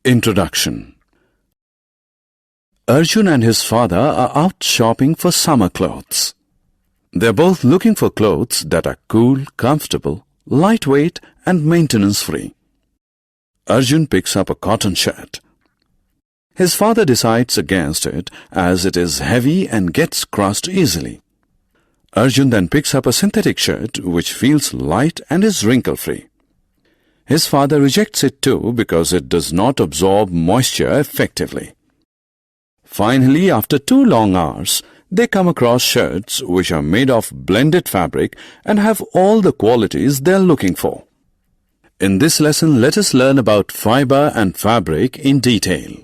Introduction. Arjun and his father are out shopping for summer clothes. They're both looking for clothes that are cool, comfortable, lightweight and maintenance-free. Arjun picks up a cotton shirt. His father decides against it as it is heavy and gets crushed easily. Arjun then picks up a synthetic shirt which feels light and is wrinkle-free. His father rejects it too because it does not absorb moisture effectively. Finally, after 2 long hours, they come across shirts which are made of blended fabric and have all the qualities they are looking for. In this lesson, let us learn about fiber and fabric in detail.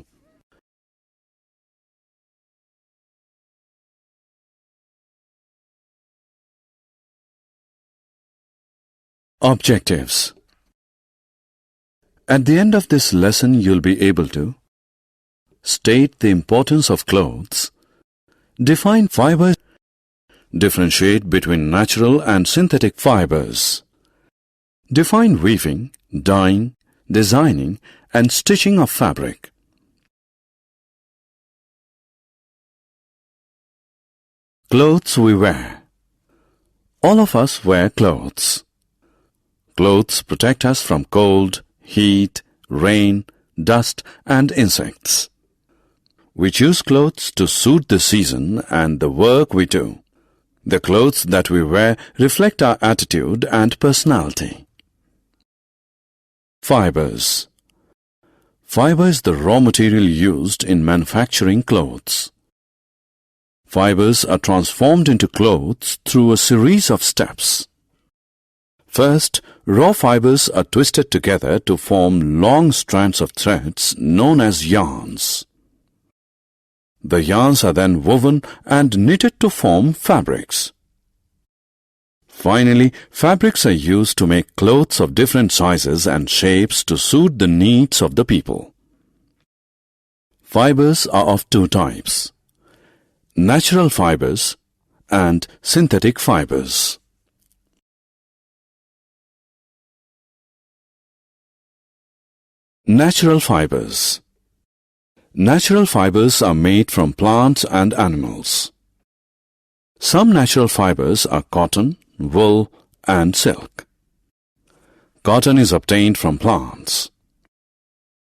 Objectives. At the end of this lesson, you'll be able to state the importance of clothes, define fibers, differentiate between natural and synthetic fibers, define weaving, dyeing, designing, and stitching of fabric. Clothes we wear. All of us wear clothes. Clothes protect us from cold, heat, rain, dust, and insects. We choose clothes to suit the season and the work we do. The clothes that we wear reflect our attitude and personality. Fibers. Fiber is the raw material used in manufacturing clothes. Fibers are transformed into clothes through a series of steps. First, raw fibers are twisted together to form long strands of threads known as yarns. The yarns are then woven and knitted to form fabrics. Finally, fabrics are used to make clothes of different sizes and shapes to suit the needs of the people. Fibers are of 2 types: natural fibers and synthetic fibers. Natural fibers. Natural fibers are made from plants and animals. Some natural fibers are cotton, wool, and silk. Cotton is obtained from plants.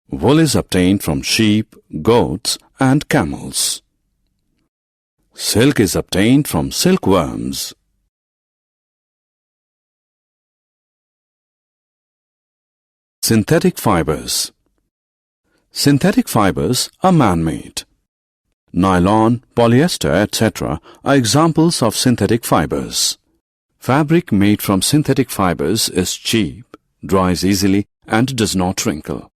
Wool is obtained from sheep, goats, and camels. Silk is obtained from silkworms. Synthetic fibers. Synthetic fibers are man-made. Nylon, polyester, etc. are examples of synthetic fibers. Fabric made from synthetic fibers is cheap, dries easily, and does not wrinkle.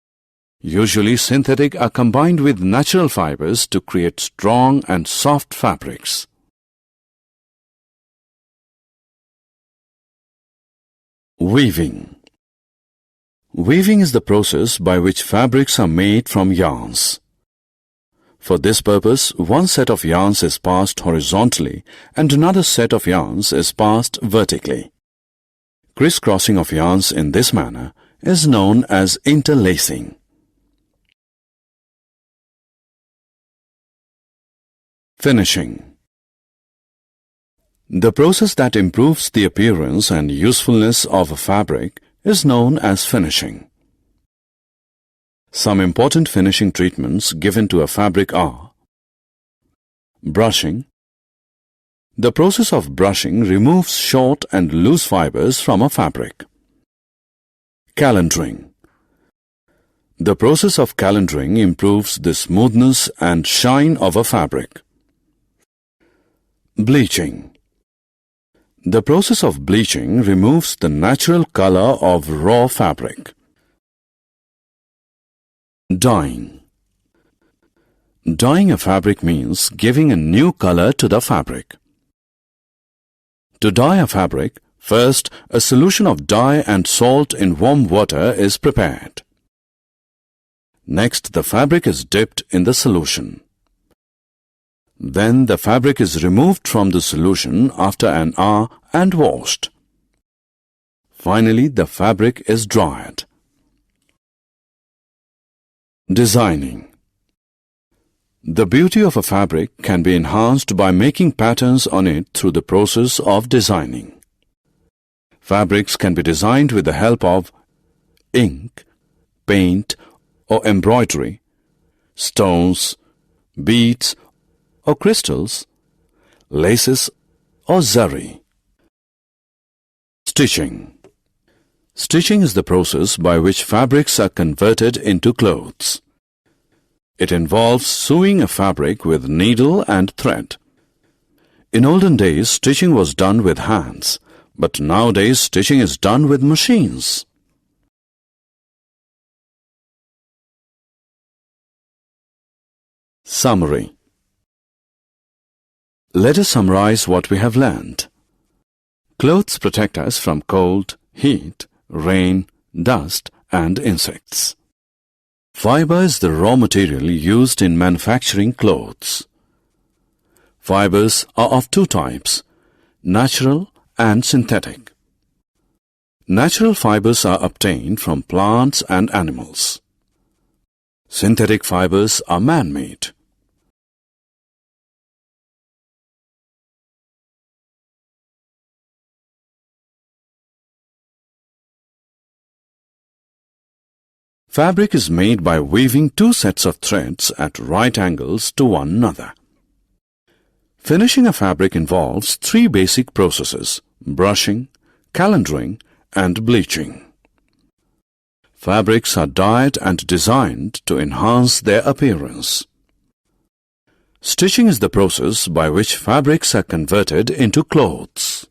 Usually, synthetic are combined with natural fibers to create strong and soft fabrics. Weaving. Weaving is the process by which fabrics are made from yarns. For this purpose, one set of yarns is passed horizontally and another set of yarns is passed vertically. Crisscrossing of yarns in this manner is known as interlacing. Finishing. The process that improves the appearance and usefulness of a fabric is known as finishing. Some important finishing treatments given to a fabric are brushing. The process of brushing removes short and loose fibers from a fabric. Calendering. The process of calendering improves the smoothness and shine of a fabric. Bleaching. The process of bleaching removes the natural color of raw fabric. Dyeing. Dyeing a fabric means giving a new color to the fabric. To dye a fabric, first a solution of dye and salt in warm water is prepared. Next, the fabric is dipped in the solution. Then the fabric is removed from the solution after an hour and washed. Finally, the fabric is dried. Designing. The beauty of a fabric can be enhanced by making patterns on it through the process of designing. Fabrics can be designed with the help of ink, paint or embroidery, stones, beads or crystals, laces or zari. Stitching. Stitching is the process by which fabrics are converted into clothes. It involves sewing a fabric with needle and thread. In olden days, stitching was done with hands, but nowadays stitching is done with machines. Summary. Let us summarize what we have learned. Clothes protect us from cold, heat, rain, dust, and insects. Fiber is the raw material used in manufacturing clothes. Fibers are of two types, natural and synthetic. Natural fibers are obtained from plants and animals. Synthetic fibers are man-made. Fabric is made by weaving two sets of threads at right angles to one another. Finishing a fabric involves three basic processes: brushing, calendering, and bleaching. Fabrics are dyed and designed to enhance their appearance. Stitching is the process by which fabrics are converted into clothes.